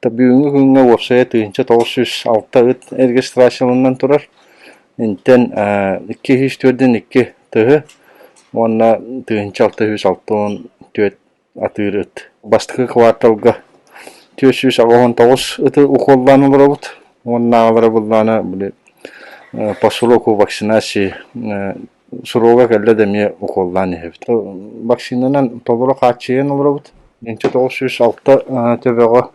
Бүгүнкү күнгө вебсайт тыгынча 906 ыт регистрацияланнан турар. Интен 204-2 тыгы, онна тыгынча 606 атыр ыт. Бастыкы кварталга 499 ыты уколланы барабыт. Онна алара булланы посылоку вакцинации сурога келде деме уколланы хебит. Вакцинанан толура качыен барабыт. 906 төбөгө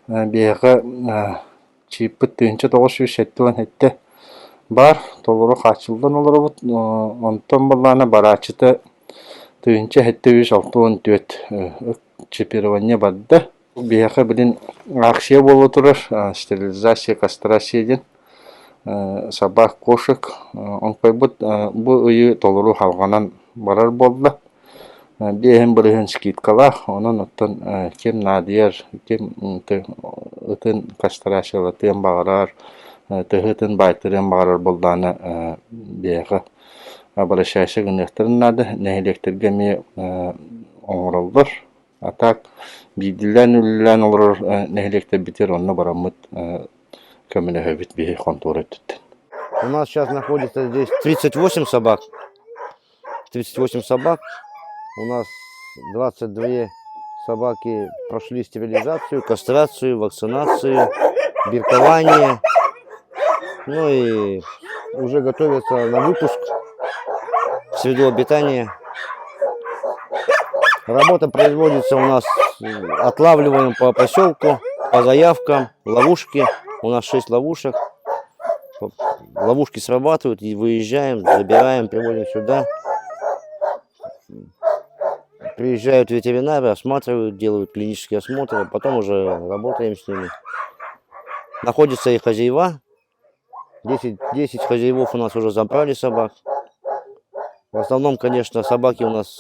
бияга чиппыт 907 хетте бар толура качылдан оларабыт. Онтон булланы барачыта 764 чипирование бадда. Бияга билин акция боло турар, стерилизация, кастрация ден собак, кошек. Онкойбут бу үйү толуру халганан барар болду. Бейхен бирген скидкала, онон оттон кем надияр, кем ытын кастрациялы тыын багарар, тыгытын байтырын багарар болданы бияга обращайся гыныктырын нады, нехилектерге ми оңоролдор. А так, бидилен үллен олар нехилектер битер, онны барамыт көміне хөбит бейхи контур өттіттен. У нас сейчас находится здесь 38 собак. 38 собак. У нас 22 собаки прошли стерилизацию, кастрацию, вакцинацию, биркование. Ну и уже готовятся на выпуск в среду обитания. Работа производится у нас, отлавливаем по поселку, по заявкам, ловушки. У нас 6 ловушек. Ловушки срабатывают и выезжаем, забираем, приводим сюда. Приезжают ветеринары, осматривают, делают клинические осмотры, потом уже работаем с ними. Находятся и хозяева. 10 хозяевов у нас уже забрали собак. В основном, конечно, собаки у нас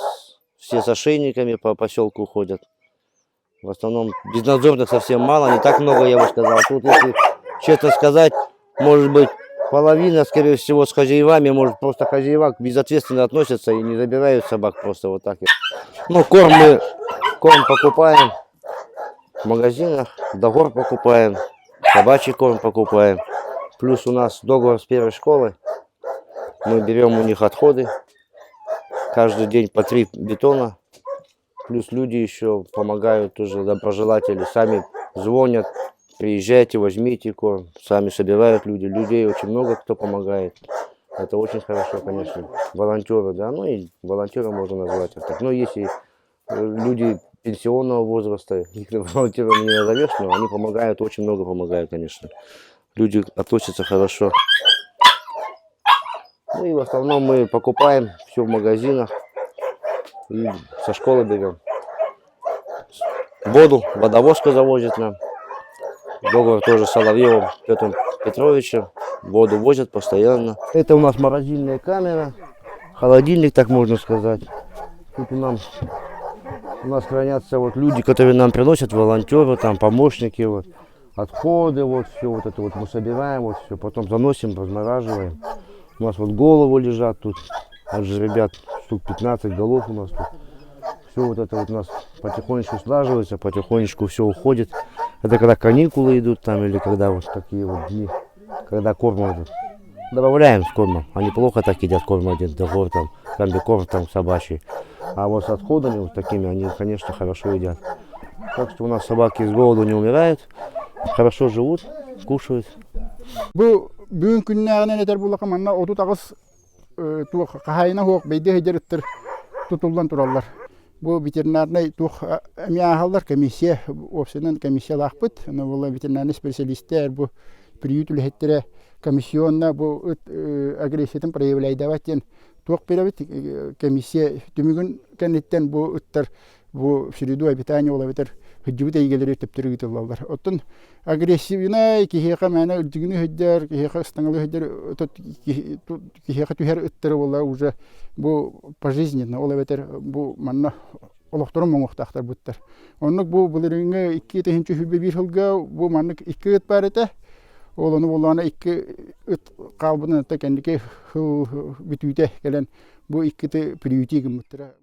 все с ошейниками по поселку ходят. В основном безнадзорных совсем мало, не так много, я бы сказал. Тут, если честно сказать, может быть, половина, скорее всего, с хозяевами, может, просто хозяева безответственно относятся и не забирают собак просто вот так. Ну, корм покупаем в магазинах, догор покупаем, собачий корм покупаем. Плюс у нас договор с первой школы. Мы берем у них отходы. Каждый день по 3 бетона. Плюс люди еще помогают, тоже доброжелатели. Сами звонят, приезжайте, возьмите корм. Сами собирают люди. Людей очень много, кто помогает. Это очень хорошо, конечно. Волонтеры, да, ну и волонтеры можно назвать. Но если люди пенсионного возраста, их волонтерами не назовешь, но они помогают, очень много помогают, конечно. Люди относятся хорошо. Ну и в основном мы покупаем все в магазинах и со школы берем. Воду, водовозка завозит нам. Договор тоже с Соловьевым Петром Петровичем. Воду возят постоянно. Это у нас морозильная камера, холодильник, так можно сказать. Тут у нас хранятся вот люди, которые нам приносят, волонтеры, там помощники, вот, отходы, вот все вот это вот мы собираем, вот все, потом заносим, размораживаем. У нас вот головы лежат тут, от же ребят штук 15 голов у нас тут. Все вот это вот у нас потихонечку слаживается, потихонечку все уходит. Это когда каникулы идут там или когда вот такие вот дни, когда корм идут. Добавляем с кормом. Они плохо так едят корм один, догор там, комбикорм там собачий. А вот с отходами вот такими они, конечно, хорошо едят. Так что у нас собаки с голоду не умирают, хорошо живут, кушают. Бүгүн күннәгенә нәтер булакы манна оту тагыз тух кахайна хок бейде хәҗәттер тутулдан тураллар. Бу ветеринарный тух эмиахаллар комиссия опсенен комиссия лахпыт, но була ветеринарный специалисттер бу приют үлһеттере комиссионна бу агрессиятын проявляйдаватен тух перебит комиссия түмүгүн кенеттен бу ыттар бу в среду обитания ола ветер хыджыбыт эйгелери төптөрү гытылалар. Оттон агрессивна кихека мана үрдүгүнү хөддөр, кихека стаңалы хөддөр, кихека түһәр ыттыры була уже бу пожизненно ола ветер бу манна олохторун моңуктактар буттар. Оннук бу булырыңы 2 тыгынчы хүббе бир хылга бу маннык 2 ыт бар эте. Олону булана 2 ыт калбыны та кендике хыл битүтэ келен бу 2 приютигим буттара.